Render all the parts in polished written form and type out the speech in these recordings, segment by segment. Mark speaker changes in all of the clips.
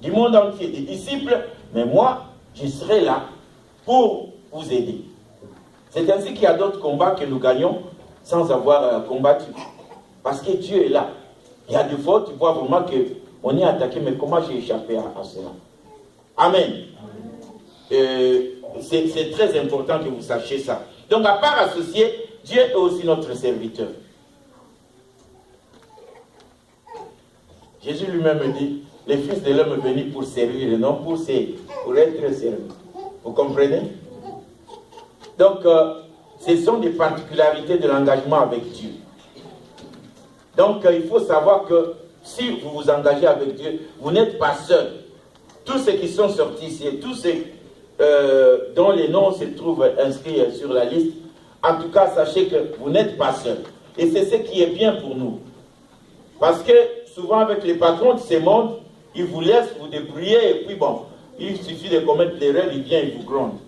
Speaker 1: du monde entier, des disciples, mais moi, je serai là pour vous aider. C'est ainsi qu'il y a d'autres combats que nous gagnons sans avoir combattu. Parce que Dieu est là. Il y a des fois, tu vois vraiment qu'on est attaqué, mais comment j'ai échappé à cela? Amen. C'est très important que vous sachiez ça. Donc, à part associé, Dieu est aussi notre serviteur. Jésus lui-même dit, les fils de l'homme est venu pour servir et non pour être servi. Vous comprenez? Donc, ce sont des particularités de l'engagement avec Dieu. Donc, il faut savoir que si vous vous engagez avec Dieu, vous n'êtes pas seul. Tous ceux qui sont sortis ici, tous ceux dont les noms se trouvent inscrits sur la liste, en tout cas, sachez que vous n'êtes pas seul. Et c'est ce qui est bien pour nous. Parce que souvent, avec les patrons de ce monde, ils vous laissent vous débrouiller et puis bon, il suffit de commettre l'erreur, il vient et vous gronde.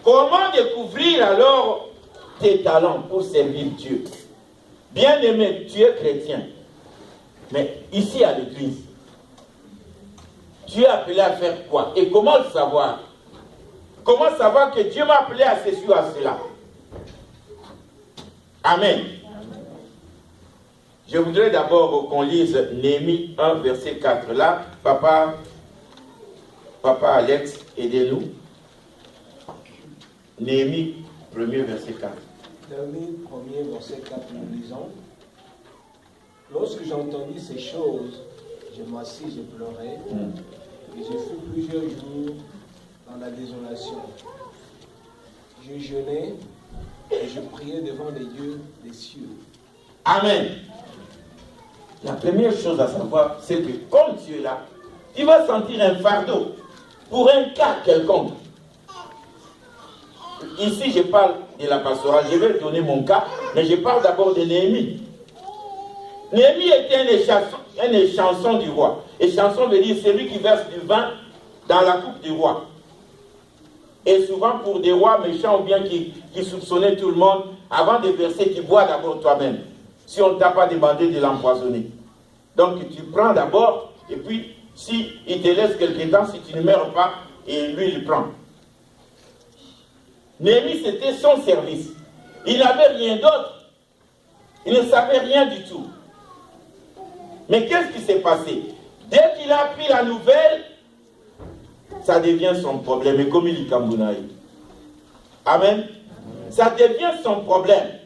Speaker 1: Comment découvrir alors tes talents pour servir Dieu? Bien-aimé, tu es chrétien. Mais ici à l'église, tu es appelé à faire quoi? Et comment le savoir? Comment savoir que Dieu m'a appelé à ceci ou à cela? Amen. Je voudrais d'abord qu'on lise Néhémie 1, verset 4. Là, papa Alex, aidez-nous. Néhémie 1er, verset 4.
Speaker 2: Néhémie 1er, verset 4, nous lisons. Lorsque j'entendis ces choses, je m'assis, je pleurais, et je fus plusieurs jours dans la désolation. Je jeûnais et je priais devant les dieux des cieux.
Speaker 1: Amen. La première chose à savoir, c'est que comme tu es là, tu vas sentir un fardeau pour un cas quelconque. Ici, je parle de la pastorale. Je vais donner mon cas, mais je parle d'abord de Néhémie. Néhémie était un échanson du roi. Échanson veut dire celui qui verse du vin dans la coupe du roi. Et souvent pour des rois méchants ou bien qui soupçonnaient tout le monde, avant de verser, tu bois d'abord toi-même. Si on ne t'a pas demandé de l'empoisonner. Donc tu prends d'abord, et puis si il te laisse quelque temps, si tu ne meurs pas, et lui il prend. Néhémie, c'était son service. Il n'avait rien d'autre. Il ne savait rien du tout. Mais qu'est-ce qui s'est passé? Dès qu'il a appris la nouvelle, ça devient son problème. Et comme il dit Kambunaï. Amen. Ça devient son problème.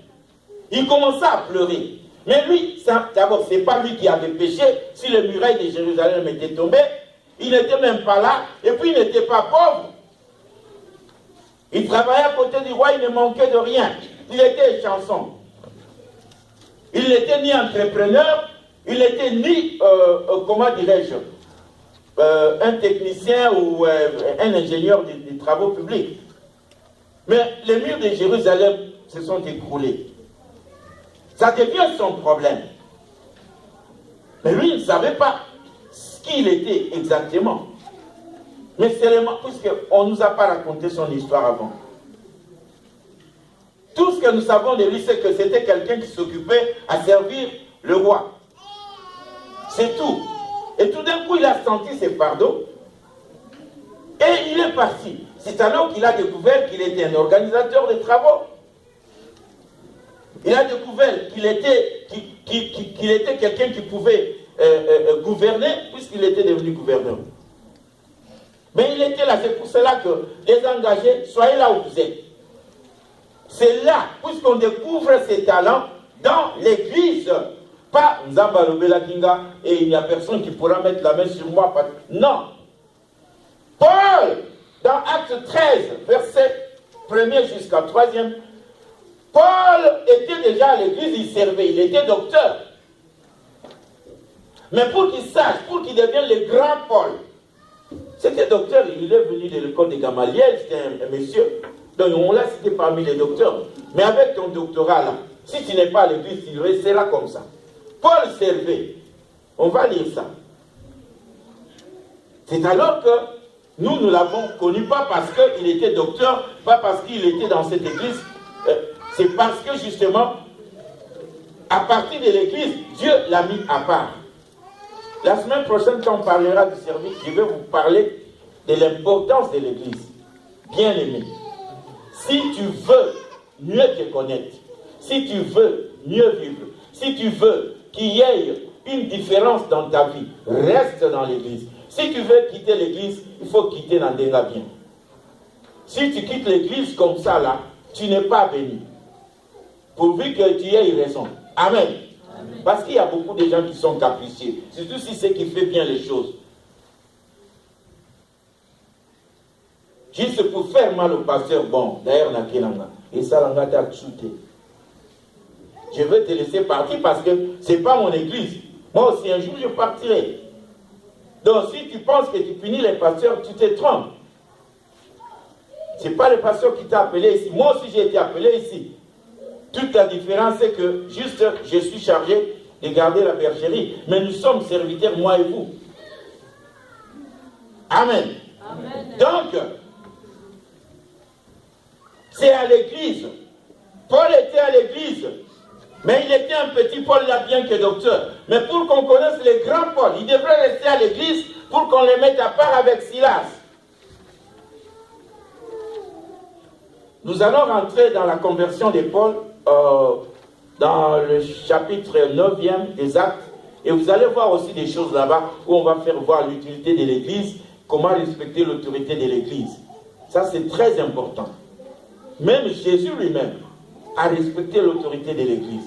Speaker 1: Il commença à pleurer. Mais lui, d'abord, ce n'est pas lui qui avait péché. Si les murailles de Jérusalem étaient tombées, il n'était même pas là. Et puis, il n'était pas pauvre. Il travaillait à côté du roi, il ne manquait de rien. Il était échanson. Il n'était ni entrepreneur, il n'était ni, comment dirais-je, un technicien ou un ingénieur des travaux publics. Mais les murs de Jérusalem se sont écroulés. Ça devient son problème. Mais lui, il ne savait pas ce qu'il était exactement. Mais seulement, puisqu'on ne nous a pas raconté son histoire avant. Tout ce que nous savons de lui, c'est que c'était quelqu'un qui s'occupait à servir le roi. C'est tout. Et tout d'un coup, il a senti ses fardeaux. Et il est parti. C'est alors qu'il a découvert qu'il était un organisateur de travaux. Il a découvert qu'il était quelqu'un qui pouvait gouverner, puisqu'il était devenu gouverneur. Mais il était là, c'est pour cela que les engagés, soyez là où vous êtes. C'est là, puisqu'on découvre ses talents dans l'église. Pas Nzamba Robela Kinga et il n'y a personne qui pourra mettre la main sur moi. Non. Paul, dans Acte 13, verset 1er jusqu'à 3e, Paul était déjà à l'église, il servait, il était docteur. Mais pour qu'il sache, pour qu'il devienne le grand Paul, c'était docteur, il est venu de l'école de Gamaliel, c'était un monsieur. Donc on l'a cité parmi les docteurs. Mais avec ton doctorat là, si tu n'es pas à l'église, tu resteras comme ça. Paul servait. On va lire ça. C'est alors que nous l'avons connu, pas parce qu'il était docteur, pas parce qu'il était dans cette église. C'est parce que justement, à partir de l'église, Dieu l'a mis à part. La semaine prochaine, quand on parlera du service, je vais vous parler de l'importance de l'Église. Bien aimé, si tu veux mieux te connaître, si tu veux mieux vivre, si tu veux qu'il y ait une différence dans ta vie, reste dans l'Église. Si tu veux quitter l'Église, il faut quitter Nandenga bien. Si tu quittes l'Église comme ça, là, tu n'es pas béni. Pourvu que tu aies raison. Amen. Amen. Parce qu'il y a beaucoup de gens qui sont capricieux. Surtout si c'est qui fait bien les choses. Juste pour faire mal au pasteur, bon, d'ailleurs, Nakenanga. Et ça, l'anga t'a shooté. Je veux te laisser partir parce que ce n'est pas mon église. Moi aussi, un jour, je partirai. Donc, si tu penses que tu punis les pasteurs, tu te trompes. Ce n'est pas le pasteur qui t'a appelé ici. Moi aussi, j'ai été appelé ici. Toute la différence, c'est que juste, je suis chargé de garder la bergerie. Mais nous sommes serviteurs, moi et vous. Amen. Amen. Donc, c'est à l'église. Paul était à l'église. Mais il était un petit Paul là, bien que docteur. Mais pour qu'on connaisse les grands Paul, il devrait rester à l'église pour qu'on les mette à part avec Silas. Nous allons rentrer dans la conversion de Paul dans le chapitre 9e des Actes. Et vous allez voir aussi des choses là-bas où on va faire voir l'utilité de l'église, comment respecter l'autorité de l'église. Ça, c'est très important. Même Jésus lui-même a respecté l'autorité de l'église.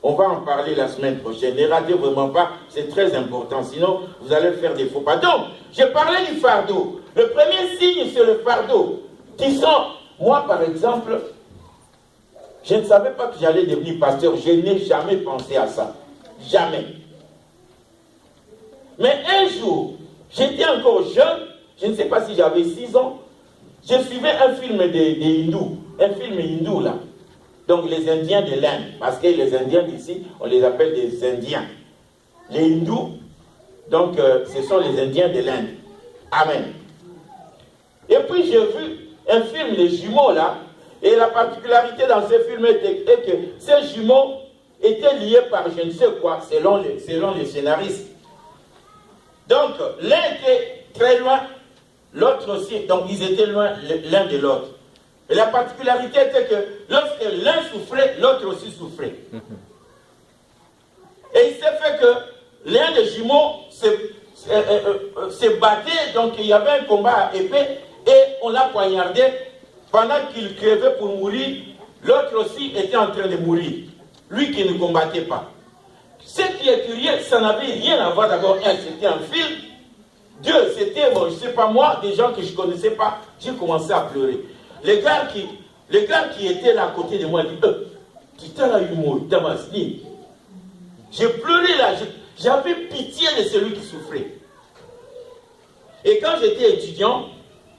Speaker 1: On va en parler la semaine prochaine. Ne ratez vraiment pas, c'est très important. Sinon, vous allez faire des faux pas. Donc, j'ai parlé du fardeau. Le premier signe, c'est le fardeau. Disons, moi, par exemple, je ne savais pas que j'allais devenir pasteur. Je n'ai jamais pensé à ça. Jamais. Mais un jour, j'étais encore jeune. Je ne sais pas si j'avais 6 ans. Je suivais un film des hindous. Un film hindou, là. Donc, les Indiens de l'Inde. Parce que les Indiens d'ici, on les appelle des Indiens. Les hindous, donc, ce sont les Indiens de l'Inde. Amen. Et puis, j'ai vu un film, les jumeaux, là. Et la particularité dans ce film était que ces jumeaux étaient liés par je ne sais quoi, selon les scénaristes. Donc, l'un était très loin, l'autre aussi. Donc, ils étaient loin l'un de l'autre. Et la particularité était que lorsque l'un souffrait, l'autre aussi souffrait. Et il s'est fait que l'un des jumeaux se battait, donc il y avait un combat à épée, et on l'a poignardé. Pendant qu'il crevait pour mourir, l'autre aussi était en train de mourir. Lui qui ne combattait pas. Ce qui est curieux, ça n'avait rien à voir d'abord. C'était un film. Deux, c'était, bon, je ne sais pas moi, des gens que je ne connaissais pas. J'ai commencé à pleurer. Les gars qui étaient là à côté de moi disent tu t'as la humour, Damasni. J'ai pleuré là, j'avais pitié de celui qui souffrait. Et quand j'étais étudiant,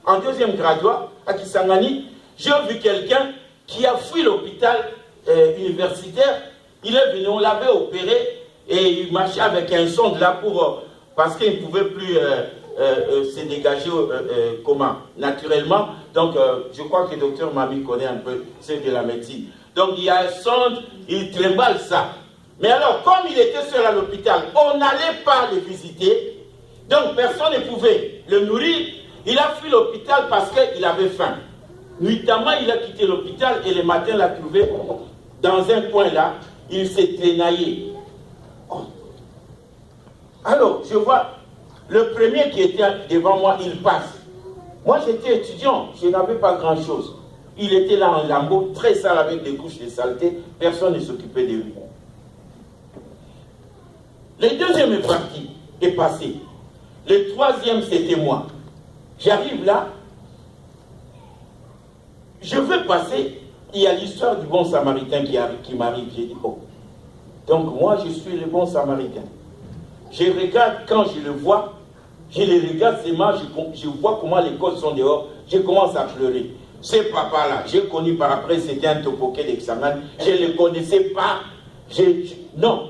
Speaker 1: en 2e graduat, à Kisangani, j'ai vu quelqu'un qui a fui l'hôpital universitaire. Il est venu, on l'avait opéré et il marchait avec un sonde là parce qu'il ne pouvait plus se dégager naturellement. Donc, je crois que le docteur Mami connaît un peu ce de la médecine. Donc, il y a un sonde, il trimballe ça. Mais alors, comme il était seul à l'hôpital, on n'allait pas le visiter. Donc, personne ne pouvait le nourrir. Il a fui l'hôpital parce qu'il avait faim. Nuitamment, il a quitté l'hôpital et le matin, l'a trouvé dans un coin là. Il s'est traînaillé. Oh. Alors, je vois le premier qui était devant moi, il passe. Moi, j'étais étudiant, je n'avais pas grand-chose. Il était là en lambeau, très sale avec des couches de saleté. Personne ne s'occupait de lui. Le deuxième est parti, est passé. Le troisième, c'était moi. J'arrive là, je veux passer, il y a l'histoire du bon samaritain qui m'arrive. J'ai dit, oh, donc moi je suis le bon samaritain. Je regarde, quand je le vois, je le regarde, c'est moi, je vois comment les gosses sont dehors, je commence à pleurer. Ce papa-là, j'ai connu par après, c'était un topoké d'Examen, je ne le connaissais pas, non.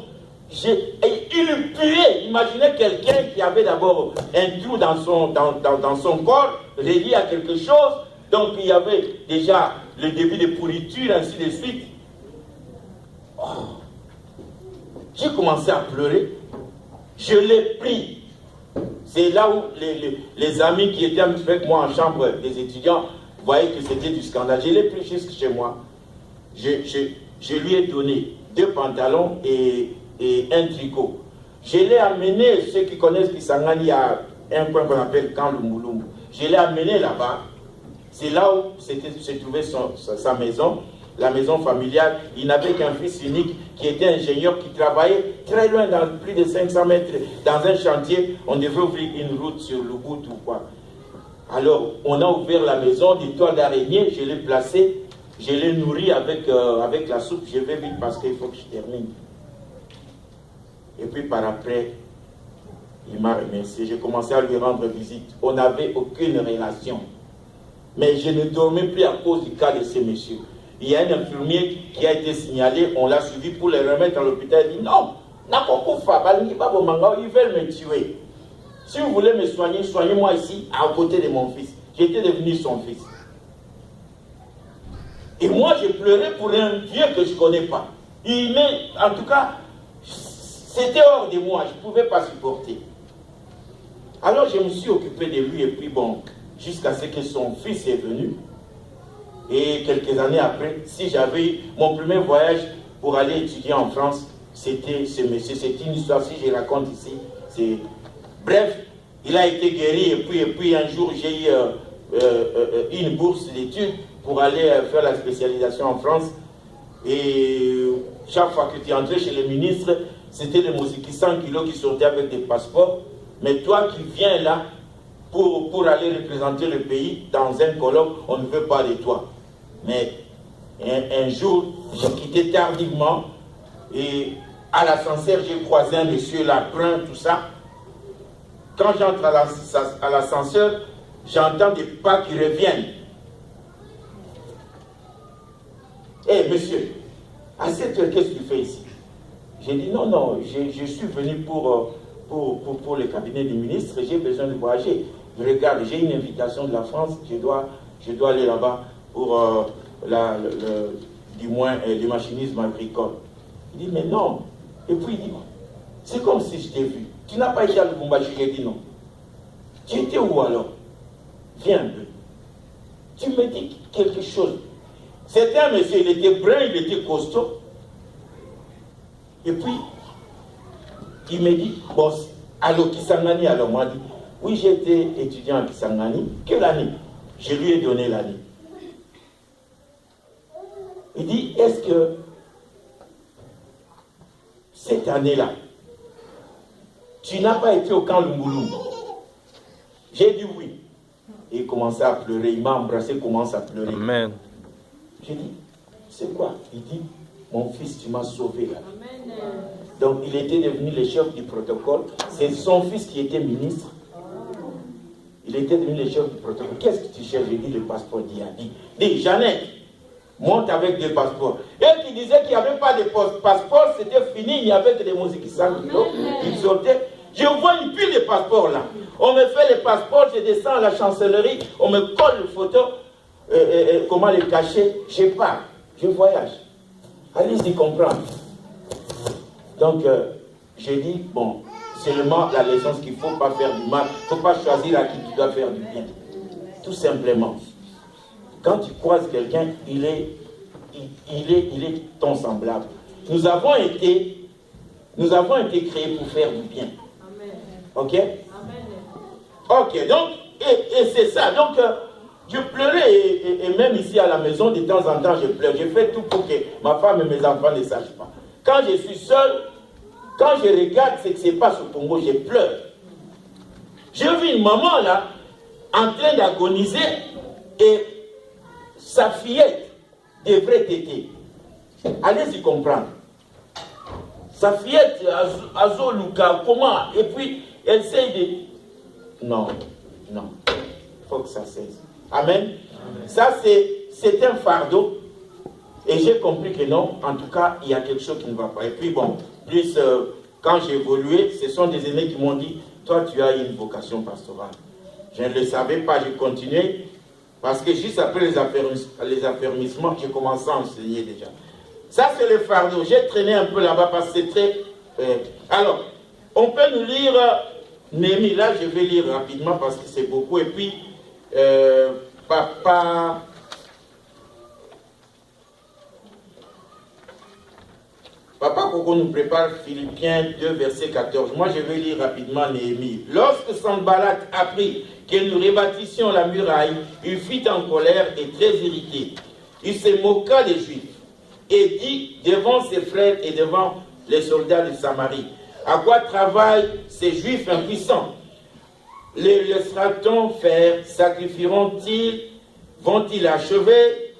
Speaker 1: Il puait. Imaginez quelqu'un qui avait d'abord un trou dans son corps, relié à quelque chose. Donc il y avait déjà le début de pourriture, ainsi de suite. Oh. J'ai commencé à pleurer. Je l'ai pris. C'est là où les amis qui étaient avec moi en chambre des étudiants voyaient que c'était du scandale. Je l'ai pris jusque chez moi. Je lui ai donné 2 pantalons et un tricot. Je l'ai amené, ceux qui connaissent Kisangani, il y a un coin qu'on appelle Camp Lumbu. Je l'ai amené là-bas. C'est là où se trouvait sa maison, la maison familiale. Il n'avait qu'un fils unique qui était ingénieur, qui travaillait très loin, dans plus de 500 mètres, dans un chantier. On devait ouvrir une route sur le bout ou quoi. Alors, on a ouvert la maison, des toiles d'araignée, je l'ai placé, je l'ai nourri avec la soupe. Je vais vite parce qu'il faut que je termine. Et puis par après, il m'a remercié. J'ai commencé à lui rendre visite. On n'avait aucune relation. Mais je ne dormais plus à cause du cas de ces messieurs. Il y a un infirmier qui a été signalé, on l'a suivi pour les remettre à l'hôpital. Il dit non, ils veulent me tuer. Si vous voulez me soigner, soignez-moi ici, à côté de mon fils. J'étais devenu son fils. Et moi, j'ai pleuré pour un vieux que je ne connais pas. En tout cas, c'était hors de moi, je ne pouvais pas supporter. Alors je me suis occupé de lui et puis bon, jusqu'à ce que son fils est venu. Et quelques années après, si j'avais eu mon premier voyage pour aller étudier en France, c'était ce monsieur, c'est une histoire, si je raconte ici. Bref, il a été guéri et puis un jour j'ai eu une bourse d'études pour aller faire la spécialisation en France. Et chaque fois que tu entrais chez le ministre, c'était les Mosiki 100 kilos qui sortaient avec des passeports. Mais toi qui viens là pour aller représenter le pays dans un colloque, on ne veut pas de toi. Mais un jour, j'ai quitté tardivement et à l'ascenseur, j'ai croisé un monsieur là, brun, tout ça. Quand j'entre à l'ascenseur, j'entends des pas qui reviennent. Hé, monsieur, à cette heure, qu'est-ce que tu fais ici? J'ai dit non, je suis venu pour le cabinet du ministre, j'ai besoin de voyager. Regarde, j'ai une invitation de la France, je dois aller là-bas pour du moins le machinisme agricole. Il dit mais non. Et puis il dit, c'est comme si je t'ai vu. Tu n'as pas été à Lubumbashi? J'ai dit non. Tu étais où alors? Viens un peu. Tu me dis quelque chose. C'était un monsieur, il était brun, il était costaud. Et puis, il me dit, boss, allô Kisangani, alors moi dit, oui, j'étais étudiant à Kisangani. Quelle année? Je lui ai donné l'année. Il dit, est-ce que cette année-là, tu n'as pas été au camp Lumbu? J'ai dit oui. Et il commençait à pleurer, il m'a embrassé, il commence à pleurer.
Speaker 3: Amen.
Speaker 1: J'ai dit, c'est quoi? Il dit, mon fils, tu m'as sauvé là. Amen. Donc il était devenu le chef du protocole. C'est son fils qui était ministre. Il était devenu le chef du protocole. Qu'est-ce que tu cherches? J'ai dit le passeport d'Iadi. Dis, Jeannette, monte avec 2 passeports. Et qui disait qu'il n'y avait pas de passeport, c'était fini, il n'y avait que des musiques qui sortaient. Ils sortaient. Je vois une pile de passeports là. On me fait les passeports, je descends à la chancellerie, on me colle les photos. Comment les cacher? Je pars, je voyage. Allez-y comprendre. Donc, j'ai dit, bon, seulement la leçon, qu'il ne faut pas faire du mal, il ne faut pas choisir à qui tu dois faire du bien. Tout simplement. Quand tu croises quelqu'un, il est ton semblable. Nous avons été créés pour faire du bien. Amen. Ok? Amen. Ok, donc, et c'est ça. Donc, je pleurais, et même ici à la maison, de temps en temps, je pleure. Je fais tout pour que ma femme et mes enfants ne sachent pas. Quand je suis seul, quand je regarde ce qui se passe au Congo, je pleure. J'ai vu une maman là, en train d'agoniser, et sa fillette devrait téter. Allez-y comprendre. Sa fillette, Azo Luka, comment? Et puis, elle essaye de... Non. Il faut que ça cesse. Amen. Amen. Ça, c'est un fardeau. Et j'ai compris que non, en tout cas, il y a quelque chose qui ne va pas. Et puis bon, plus quand j'ai évolué, ce sont des aînés qui m'ont dit, toi, tu as une vocation pastorale. Je ne le savais pas, j'ai continué. Parce que juste après les affermissements, j'ai commencé à enseigner déjà. Ça, c'est le fardeau. J'ai traîné un peu là-bas parce que c'est très... Alors, On peut nous lire Néhémie. Là, je vais lire rapidement parce que c'est beaucoup. Et puis, Papa Koko nous prépare Philippiens 2, verset 14. Moi, je vais lire rapidement Néhémie. Lorsque Sanballat apprit que nous rebâtissions la muraille, il fut en colère et très irrité. Il se moqua des Juifs et dit devant ses frères et devant les soldats de Samarie, à quoi travaillent ces Juifs impuissants? Les laissera-t-on faire? Sacrifieront-ils? Vont-ils achever?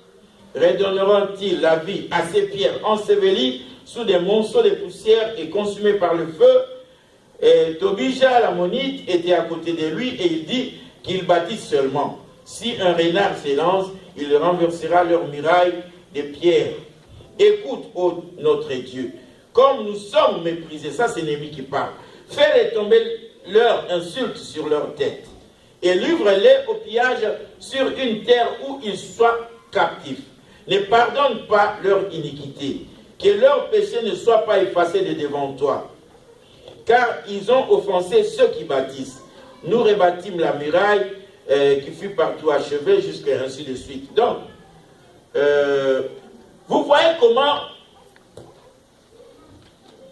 Speaker 1: Redonneront-ils la vie à ces pierres ensevelies sous des monceaux de poussière et consumées par le feu? Et Tobija l'ammonite était à côté de lui et il dit qu'ils bâtissent seulement. Si un renard s'élance, il renversera leur muraille de pierre. Écoute, ô notre Dieu, comme nous sommes méprisés, ça c'est Néhémie qui parle, fais retomber leur insulte sur leur tête et livre-les au pillage sur une terre où ils soient captifs. Ne pardonne pas leur iniquité, que leur péché ne soit pas effacé de devant toi, car ils ont offensé ceux qui bâtissent. Nous rebâtîmes la muraille qui fut partout achevée, jusqu'à ainsi de suite. Donc, vous voyez comment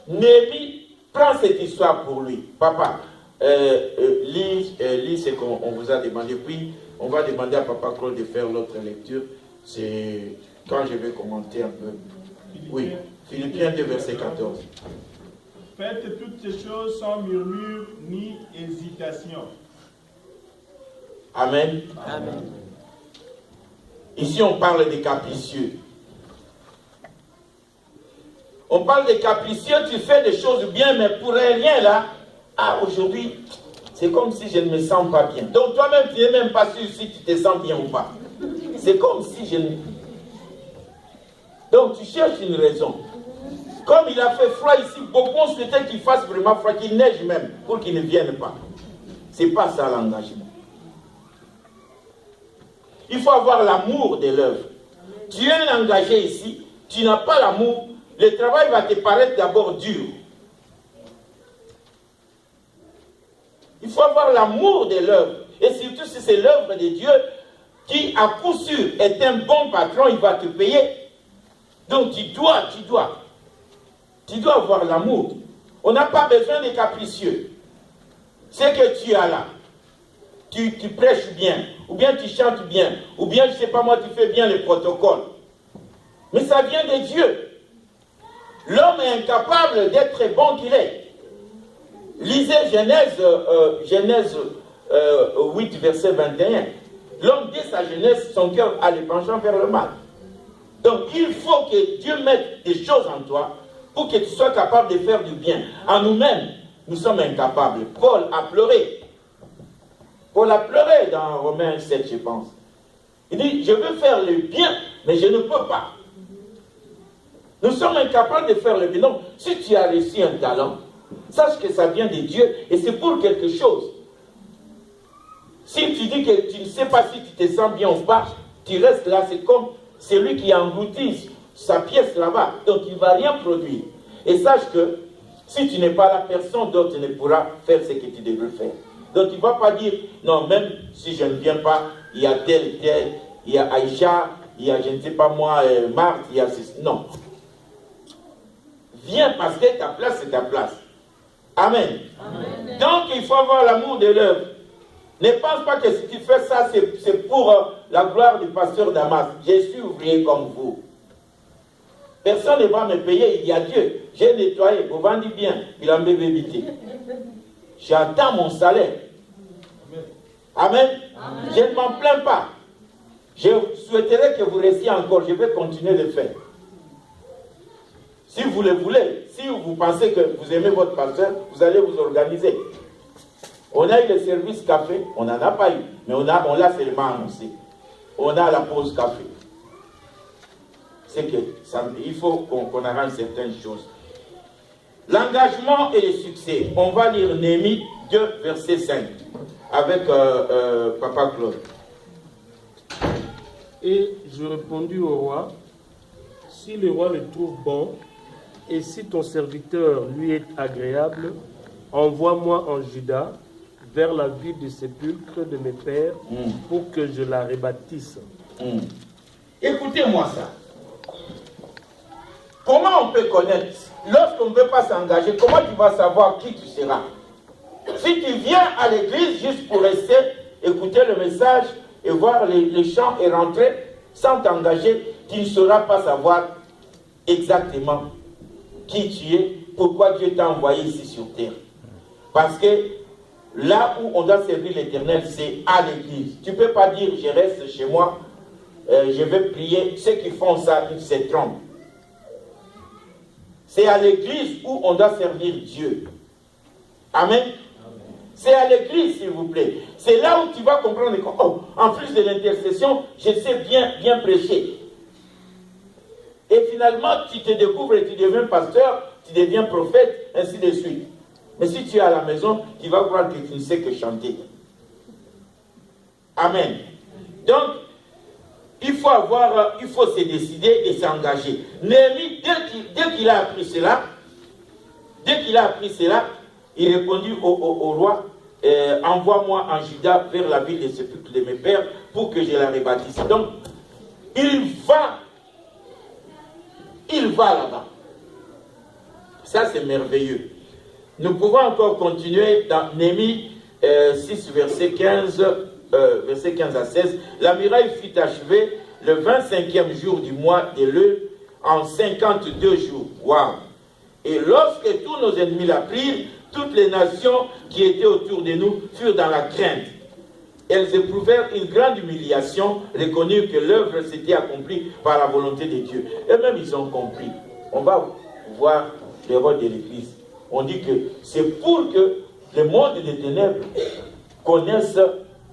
Speaker 1: Néhémie prend cette histoire pour lui. Papa, lis ce qu'on vous a demandé, puis on va demander à Papa Claude de faire l'autre lecture. C'est quand je vais commenter un peu. Oui, Philippiens 2, verset 14.
Speaker 3: Faites toutes ces choses sans murmure ni hésitation.
Speaker 1: Amen.
Speaker 3: Amen.
Speaker 1: Ici, on parle des capricieux. On parle des capricieux, tu fais des choses bien, mais pour rien là, aujourd'hui, c'est comme si je ne me sens pas bien. Donc toi-même, tu n'es même pas sûr si tu te sens bien ou pas. C'est comme si je ne... Donc tu cherches une raison. Comme il a fait froid ici, beaucoup souhaitaient qu'il fasse vraiment froid, qu'il neige même, pour qu'il ne vienne pas. Ce n'est pas ça l'engagement. Il faut avoir l'amour de l'œuvre. Tu es engagé ici, tu n'as pas l'amour, le travail va te paraître d'abord dur. Il faut avoir l'amour de l'œuvre. Et surtout si c'est l'œuvre de Dieu qui, à coup sûr, est un bon patron, il va te payer. Donc tu dois avoir l'amour. On n'a pas besoin de capricieux. C'est que tu as là. Tu prêches bien, ou bien tu chantes bien, ou bien, je ne sais pas moi, tu fais bien les protocoles. Mais ça vient de Dieu. L'homme est incapable d'être bon qu'il est. Lisez Genèse 8, verset 21. L'homme, dès sa jeunesse, son cœur a le penchant vers le mal. Donc, il faut que Dieu mette des choses en toi pour que tu sois capable de faire du bien. En nous-mêmes, nous sommes incapables. Paul a pleuré. Paul a pleuré dans Romains 7, je pense. Il dit, je veux faire le bien, mais je ne peux pas. Nous sommes incapables de faire le bien. Donc, si tu as réussi un talent, sache que ça vient de Dieu et c'est pour quelque chose. Si tu dis que tu ne sais pas si tu te sens bien ou pas, tu restes là, c'est comme celui qui engloutit sa pièce là-bas. Donc, il ne va rien produire. Et sache que si tu n'es pas là, personne d'autre ne pourra faire ce que tu devrais faire. Donc, il ne va pas dire, non, même si je ne viens pas, il y a tel et tel, il y a Aïcha, il y a, je ne sais pas moi, Marthe, il y a... Non. Viens parce que ta place, c'est ta place. Amen. Amen. Donc, il faut avoir l'amour de l'œuvre. Ne pense pas que si tu fais ça, c'est pour la gloire du pasteur Damas. Je suis ouvrier comme vous. Personne ne va me payer, il y a Dieu. J'ai nettoyé, vous vendez bien, il a m'évité. J'attends mon salaire. Amen. Amen. Je ne m'en plains pas. Je souhaiterais que vous restiez encore. Je vais continuer de faire. Si vous le voulez, si vous pensez que vous aimez votre pasteur, vous allez vous organiser. On a eu le service café, on n'en a pas eu, mais on l'a seulement annoncé. On a la pause café. C'est que il faut qu'on arrange certaines choses. L'engagement et le succès. On va lire Néhémie 2, verset 5, avec Papa Claude.
Speaker 4: Et je répondis au roi, si le roi le trouve bon, et si ton serviteur lui est agréable, envoie-moi en Juda, vers la ville du sépulcre de mes pères, pour que je la rebâtisse.
Speaker 1: Écoutez-moi ça. Comment on peut connaître? Lorsqu'on ne veut pas s'engager, comment tu vas savoir qui tu seras? Si tu viens à l'église juste pour rester, écouter le message et voir les chants et rentrer sans t'engager, tu ne sauras pas savoir exactement qui tu es, pourquoi Dieu t'a envoyé ici sur terre. Parce que là où on doit servir l'Éternel, c'est à l'église. Tu ne peux pas dire, je reste chez moi, je vais prier. Ceux qui font ça, ils se trompent. C'est à l'église où on doit servir Dieu. Amen. C'est à l'église, s'il vous plaît. C'est là où tu vas comprendre que, oh, en plus de l'intercession, je sais bien prêcher. Et finalement, tu te découvres et tu deviens pasteur, tu deviens prophète, ainsi de suite. Mais si tu es à la maison, tu vas croire que tu ne sais que chanter. Amen. Donc, il faut se décider et s'engager. Néhémie, dès qu'il a appris cela, il répondit au roi, envoie-moi en Juda vers la ville des sépulcres de mes pères pour que je la rebâtisse. Donc, il va là-bas. Ça, c'est merveilleux. Nous pouvons encore continuer dans Néhémie 6, verset 15 à 16. La muraille fut achevée le 25e jour du mois d'Éleu en 52 jours. Waouh! Et lorsque tous nos ennemis l'apprirent, toutes les nations qui étaient autour de nous furent dans la crainte. Elles éprouvèrent une grande humiliation, reconnurent que l'œuvre s'était accomplie par la volonté de Dieu. Eux-mêmes, ils ont compris. On va voir le rôle de l'Église. On dit que c'est pour que le monde des ténèbres connaisse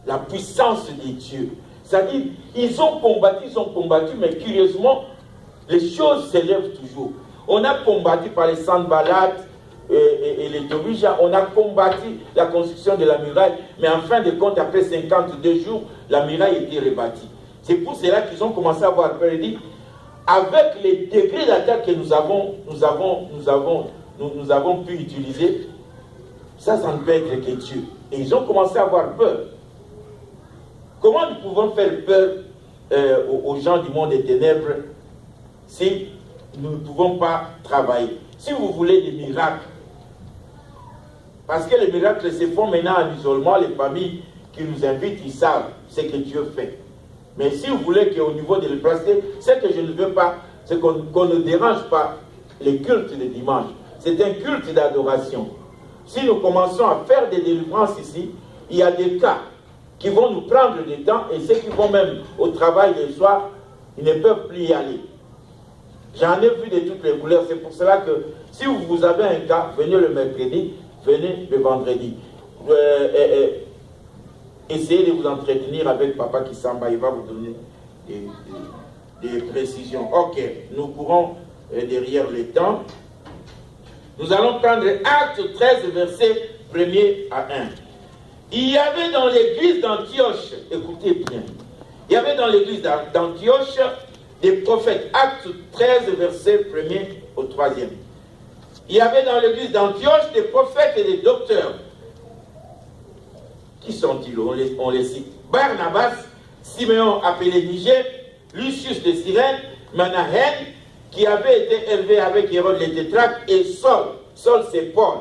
Speaker 1: la puissance de Dieu. C'est-à-dire, ils ont combattu, mais curieusement, les choses s'élèvent toujours. On a combattu par les Sanballat et les Tobija, on a combattu la construction de la muraille, mais en fin de compte, après 52 jours, la muraille était rebâtie. C'est pour cela qu'ils ont commencé à avoir peur et dit, avec les degrés d'attaque que nous avons pu utiliser, ça ne peut être que Dieu. Et ils ont commencé à avoir peur. Comment nous pouvons faire peur aux gens du monde des ténèbres si nous ne pouvons pas travailler? Si vous voulez des miracles, parce que les miracles se font maintenant en isolement, les familles qui nous invitent, ils savent ce que Dieu fait. Mais si vous voulez qu'au niveau de l'épreuve, ce que je ne veux pas, c'est qu'on ne dérange pas les cultes de dimanche. C'est un culte d'adoration. Si nous commençons à faire des délivrances ici, il y a des cas qui vont nous prendre du temps et ceux qui vont même au travail le soir, ils ne peuvent plus y aller. J'en ai vu de toutes les couleurs. C'est pour cela que si vous avez un cas, venez le mercredi, venez le vendredi. Essayez de vous entretenir avec Papa Kissamba, il va vous donner des précisions. Ok, nous courons derrière le temps. Nous allons prendre Acte 13, verset 1er à 1. Il y avait dans l'église d'Antioche, écoutez bien, il y avait dans l'église d'Antioche des prophètes. Acte 13, verset 1er au 3e. Il y avait dans l'église d'Antioche des prophètes et des docteurs. Qui sont-ils? On les cite. Barnabas, Siméon appelé Niger, Lucius de Cyrène, Manahen, qui avait été élevé avec Hérode le tétrarque, et Saul. Saul, c'est Paul.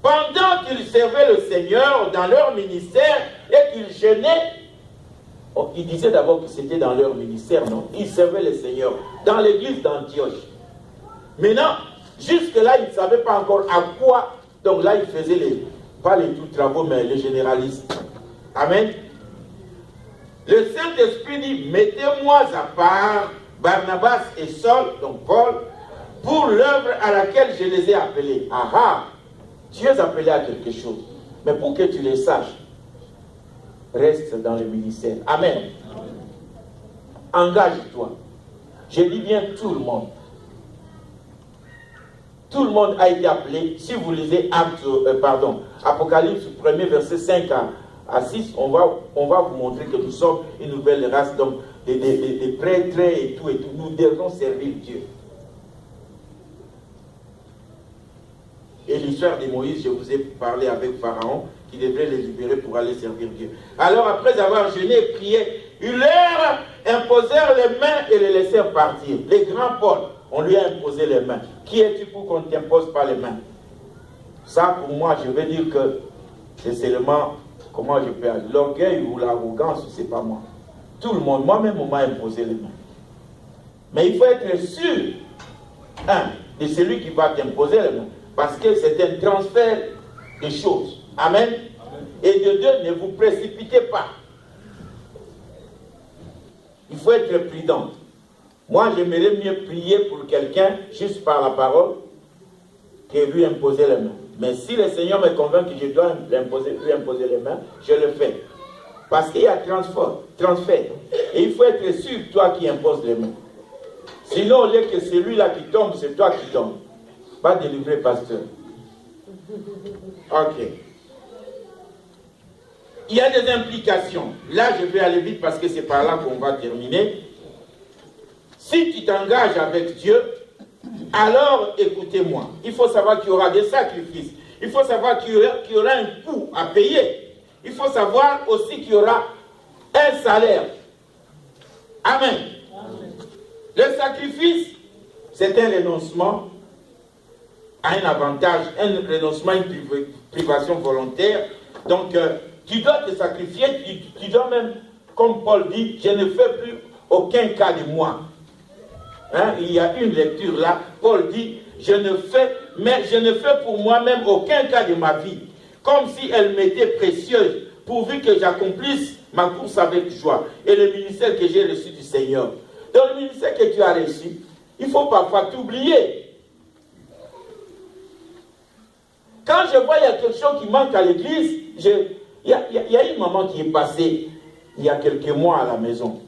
Speaker 1: Pendant qu'ils servaient le Seigneur dans leur ministère et qu'ils jeûnaient, ils disaient d'abord que c'était dans leur ministère, non? Ils servaient le Seigneur dans l'église d'Antioche. Maintenant, jusque-là, ils ne savaient pas encore à quoi. Donc là, ils faisaient pas les tout travaux, mais les généralistes. Amen. Le Saint-Esprit dit, mettez-moi à part Barnabas et Saul, donc Paul, pour l'œuvre à laquelle je les ai appelés. Ah, tu es appelé à quelque chose. Mais pour que tu le saches, reste dans le ministère. Amen. Engage-toi. Je dis bien tout le monde. Tout le monde a été appelé. Si vous lisez Apocalypse 1er, verset 5 à 6, on va vous montrer que nous sommes une nouvelle race, donc des prêtres et tout. Nous devons servir Dieu. Et l'histoire de Moïse, je vous ai parlé avec Pharaon, qui devrait les libérer pour aller servir Dieu. Alors après avoir jeûné et prié, ils leur imposèrent les mains et les laissèrent partir. Les grands Paul, on lui a imposé les mains. Qui es-tu pour qu'on ne t'impose pas les mains? Ça, pour moi, je veux dire que c'est seulement, comment je peux dire, l'orgueil ou l'arrogance, c'est pas moi. Tout le monde, moi-même, on m'a imposé les mains. Mais il faut être sûr, de celui qui va t'imposer les mains. Parce que c'est un transfert de choses. Amen. Et de deux, ne vous précipitez pas. Il faut être prudent. Moi, j'aimerais mieux prier pour quelqu'un, juste par la parole, que lui imposer les mains. Mais si le Seigneur me convainc que je dois lui imposer les mains, je le fais. Parce qu'il y a transfert. Et il faut être sûr, toi qui imposes les mains. Sinon, au lieu que celui-là qui tombe, c'est toi qui tombes. Pas délivrer, pasteur. Ok. Il y a des implications. Là, je vais aller vite parce que c'est par là qu'on va terminer. Si tu t'engages avec Dieu, alors écoutez-moi. Il faut savoir qu'il y aura des sacrifices. Il faut savoir qu'il y aura un coût à payer. Il faut savoir aussi qu'il y aura un salaire. Amen. Le sacrifice, c'est un renoncement à un avantage, un renoncement à une privation volontaire. Donc, tu dois te sacrifier, tu dois même, comme Paul dit, je ne fais plus aucun cas de moi. Il y a une lecture là, Paul dit, je ne fais pour moi-même aucun cas de ma vie, comme si elle m'était précieuse, pourvu que j'accomplisse ma course avec joie, et le ministère que j'ai reçu du Seigneur. Dans le ministère que tu as reçu, il faut parfois t'oublier. Quand je vois qu'il y a quelque chose qui manque à l'église, il y a une maman qui est passée il y a quelques mois à la maison.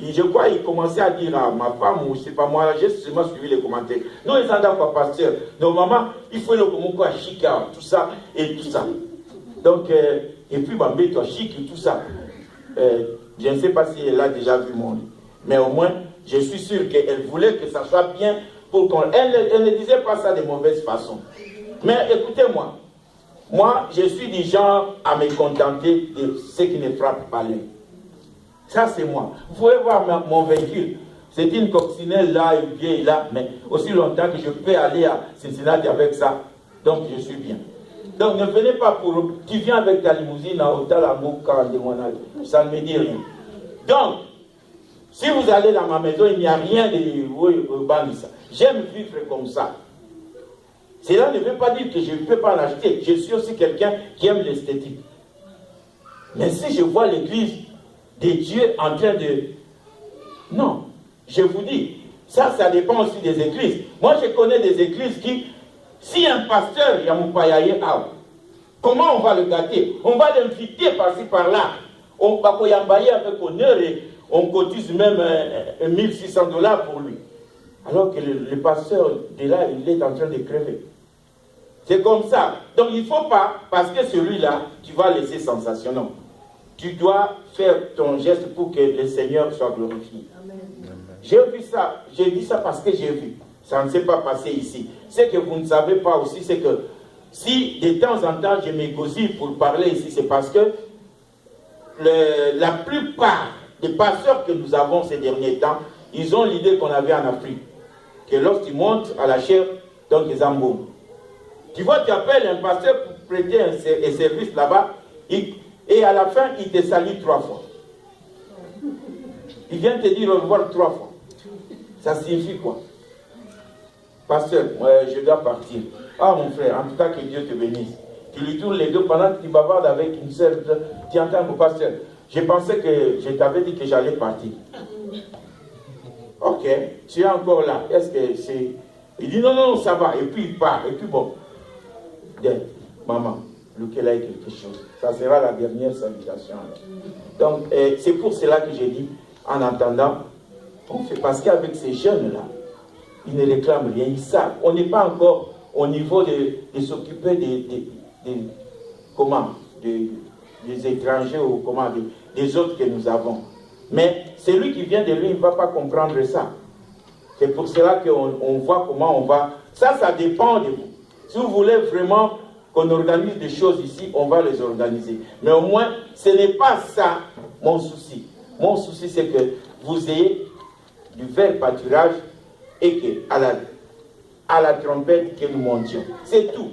Speaker 1: Et je crois qu'il commençait à dire à ma femme, ou je ne sais pas moi, j'ai seulement suivi les commentaires. Non, ils n'entendent pas, pasteur. Non, maman, il faut le comment à chica, tout ça, et tout ça. Donc, et puis, Bambé, toi, chic, et tout ça. Je ne sais pas si elle a déjà vu mon lit. Mais au moins, je suis sûr qu'elle voulait que ça soit bien pour qu'on... Elle ne disait pas ça de mauvaise façon. Mais écoutez-moi, moi, je suis du genre à me contenter de ce qui ne frappe pas l'œil. Ça, c'est moi. Vous pouvez voir mon véhicule. C'est une coccinelle là, une vieille là, mais aussi longtemps que je peux aller à Cincinnati avec ça. Donc, je suis bien. Donc, ne venez pas pour... Tu viens avec ta limousine à Hôtel Amour, ça ne me dit rien. Donc, si vous allez dans ma maison, il n'y a rien de banisa. J'aime vivre comme ça. Cela ne veut pas dire que je ne peux pas l'acheter. Je suis aussi quelqu'un qui aime l'esthétique. Mais si je vois l'église de Dieu en train de... Non, je vous dis, ça dépend aussi des églises. Moi, je connais des églises qui, si un pasteur, Yamupayaye, comment on va le gâter? On va l'inviter par-ci, par-là. On va y emballer avec honneur et on cotise même $1600 pour lui. Alors que le pasteur de là, il est en train de crever. C'est comme ça. Donc il ne faut pas, parce que celui-là, tu vas laisser sensation. Non. Tu dois faire ton geste pour que le Seigneur soit glorifié. J'ai vu ça, j'ai dit ça parce que j'ai vu. Ça ne s'est pas passé ici. Ce que vous ne savez pas aussi, c'est que si de temps en temps je m'égosille pour parler ici, c'est parce que la plupart des pasteurs que nous avons ces derniers temps, ils ont l'idée qu'on avait en Afrique. Que lorsqu'ils montent à la chair, donc ils embaument. Tu vois, tu appelles un pasteur pour prêter un service là-bas, et à la fin, il te salue 3 fois. Il vient te dire au revoir 3 fois. Ça signifie quoi? Pasteur, je dois partir. Ah mon frère, en tout cas que Dieu te bénisse. Tu lui tournes les deux pendant que tu bavardes avec une sœur. Tu entends mon pasteur. Je pensais que je t'avais dit que j'allais partir. Ok, tu es encore là. Est-ce que c'est... Il dit non, ça va. Et puis il part. Et puis bon. Maman, lequel a quelque chose. Ça sera la dernière salutation. Donc, c'est pour cela que j'ai dit, en entendant, on fait parce qu'avec ces jeunes-là, ils ne réclament rien, ils savent. On n'est pas encore au niveau de s'occuper des étrangers ou des autres que nous avons. Mais celui qui vient de lui, il ne va pas comprendre ça. C'est pour cela qu'on voit comment on va. Ça dépend de vous. Si vous voulez vraiment qu'on organise des choses ici, on va les organiser. Mais au moins, ce n'est pas ça mon souci. Mon souci, c'est que vous ayez du vert pâturage et qu'à la trompette, que nous montions. C'est tout.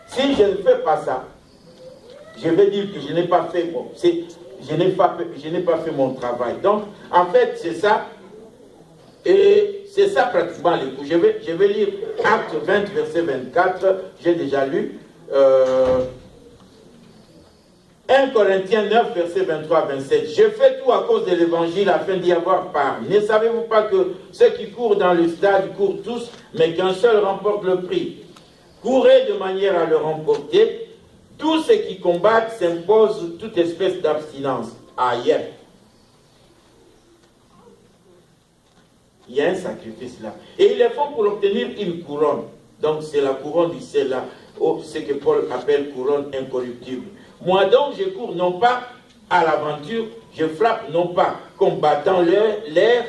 Speaker 1: Si je ne fais pas ça, je vais dire que je n'ai pas fait je n'ai pas fait mon travail. Donc, en fait, c'est ça. Et c'est ça pratiquement les coups. Je vais lire Acte 20, verset 24. J'ai déjà lu. 1 Corinthiens 9, verset 23-27. Je fais tout à cause de l'évangile afin d'y avoir part. Ne savez-vous pas que ceux qui courent dans le stade courent tous, mais qu'un seul remporte le prix? Courez de manière à le remporter. Tous ceux qui combattent s'imposent toute espèce d'abstinence. Aïe. Il y a un sacrifice là. Et ils le font pour obtenir une couronne. Donc c'est la couronne du ciel là. Ce que Paul appelle couronne incorruptible. Moi donc je cours non pas à l'aventure, je frappe non pas combattant l'air,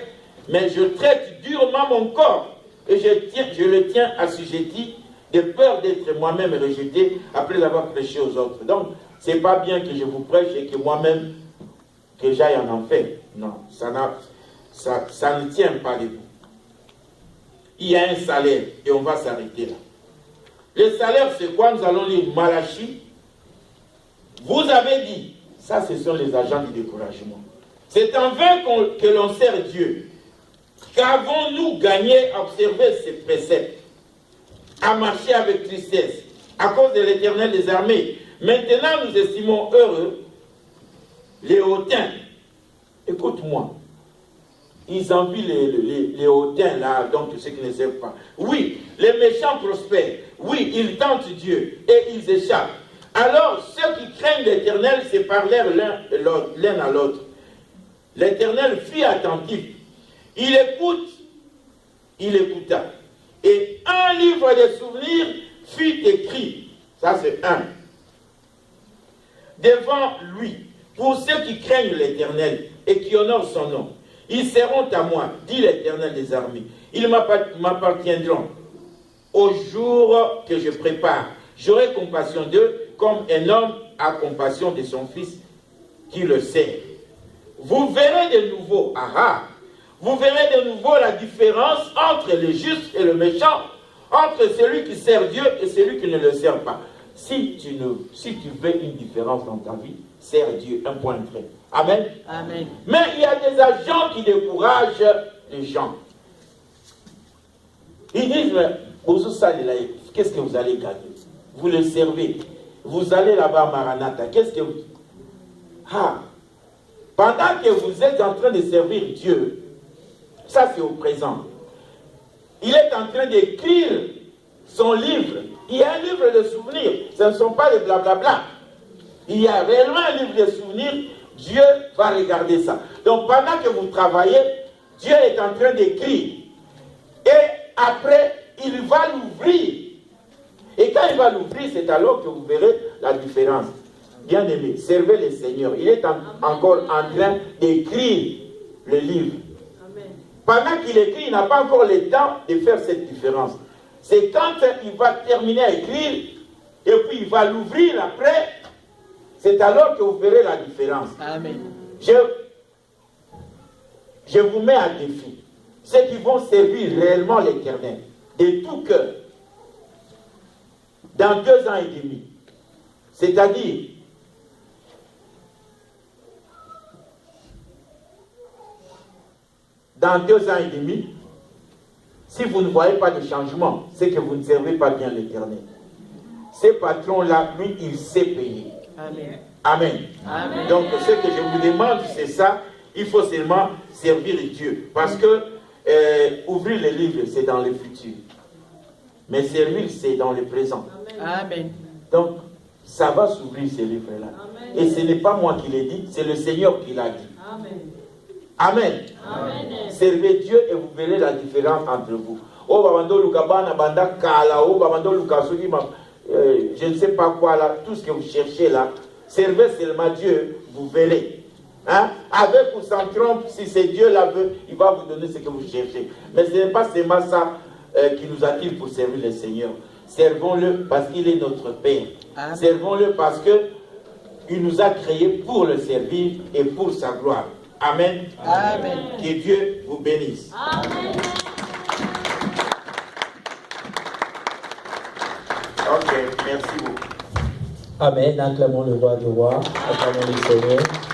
Speaker 1: mais je traite durement mon corps. Et je le tiens assujetti de peur d'être moi-même rejeté après avoir prêché aux autres. Donc, c'est pas bien que je vous prêche et que moi-même, que j'aille en enfer. Non, ça ne tient pas debout. Il y a un salaire et on va s'arrêter là. Le salaire, c'est quoi? Nous allons lire Malachie. Vous avez dit, ça ce sont les agents du découragement. C'est en vain que l'on sert Dieu. Qu'avons-nous gagné à observer ses préceptes, à marcher avec tristesse, à cause de l'Éternel des armées? Maintenant, nous estimons heureux les hautains. Écoute-moi. Ils envient les hautains, là, donc ceux qui ne servent pas. Oui, les méchants prospèrent. Oui, ils tentent Dieu et ils échappent. Alors, ceux qui craignent l'Éternel se parlèrent l'un à l'autre. L'Éternel fut attentif. Il écouta. Et un livre de souvenirs fut écrit. Ça, c'est un. Devant lui, pour ceux qui craignent l'Éternel et qui honorent son nom. Ils seront à moi, dit l'Éternel des armées. Ils m'appartiendront au jour que je prépare. J'aurai compassion d'eux comme un homme a compassion de son fils qui le sert. Vous verrez de nouveau, vous verrez de nouveau la différence entre le juste et le méchant, entre celui qui sert Dieu et celui qui ne le sert pas. Si tu veux une différence dans ta vie, sers Dieu, un point trait. Amen.
Speaker 5: Amen.
Speaker 1: Mais il y a des agents qui découragent les gens. Ils disent, qu'est-ce que vous allez gagner? Vous le servez. Vous allez là-bas à Maranatha. Qu'est-ce que vous... Pendant que vous êtes en train de servir Dieu, ça c'est au présent. Il est en train d'écrire son livre. Il y a un livre de souvenirs. Ce ne sont pas des blablabla. Il y a réellement un livre de souvenirs. Dieu va regarder ça. Donc pendant que vous travaillez, Dieu est en train d'écrire. Et après, il va l'ouvrir. Et quand il va l'ouvrir, c'est alors que vous verrez la différence. Bien-aimé, servez le Seigneur. Il est encore en train d'écrire le livre.
Speaker 5: Amen.
Speaker 1: Pendant qu'il écrit, il n'a pas encore le temps de faire cette différence. C'est quand il va terminer à écrire, et puis il va l'ouvrir après, c'est alors que vous verrez la différence.
Speaker 5: Amen.
Speaker 1: Je vous mets à défi. Ceux qui vont servir réellement l'Éternel, de tout cœur, dans 2 ans et demi. C'est-à-dire, dans 2 ans et demi, si vous ne voyez pas de changement, c'est que vous ne servez pas bien l'Éternel. Ces patrons-là, lui, il sait payer.
Speaker 5: Amen.
Speaker 1: Amen.
Speaker 5: Amen.
Speaker 1: Donc, ce que je vous demande, c'est ça. Il faut seulement servir Dieu. Parce que ouvrir les livres, c'est dans le futur. Mais servir, c'est dans le présent.
Speaker 5: Amen.
Speaker 1: Donc, ça va s'ouvrir ces livres-là. Et ce n'est pas moi qui l'ai dit, c'est le Seigneur qui l'a dit.
Speaker 5: Amen.
Speaker 1: Amen.
Speaker 5: Amen.
Speaker 1: Servez Dieu et vous verrez la différence entre vous. Je ne sais pas quoi là, tout ce que vous cherchez là, servez seulement Dieu, vous verrez. Hein? Avec ou sans trompe, si c'est Dieu la veut, il va vous donner ce que vous cherchez. Mais ce n'est pas seulement ça qui nous attire pour servir le Seigneur. Servons-le parce qu'il est notre Père. Servons-le parce qu'il nous a créés pour le servir et pour sa gloire. Amen.
Speaker 5: Amen.
Speaker 1: Que Dieu vous bénisse.
Speaker 5: Amen.
Speaker 1: Ok, merci beaucoup.
Speaker 6: Amen. Acclamons le roi du roi. Acclamons le Seigneur.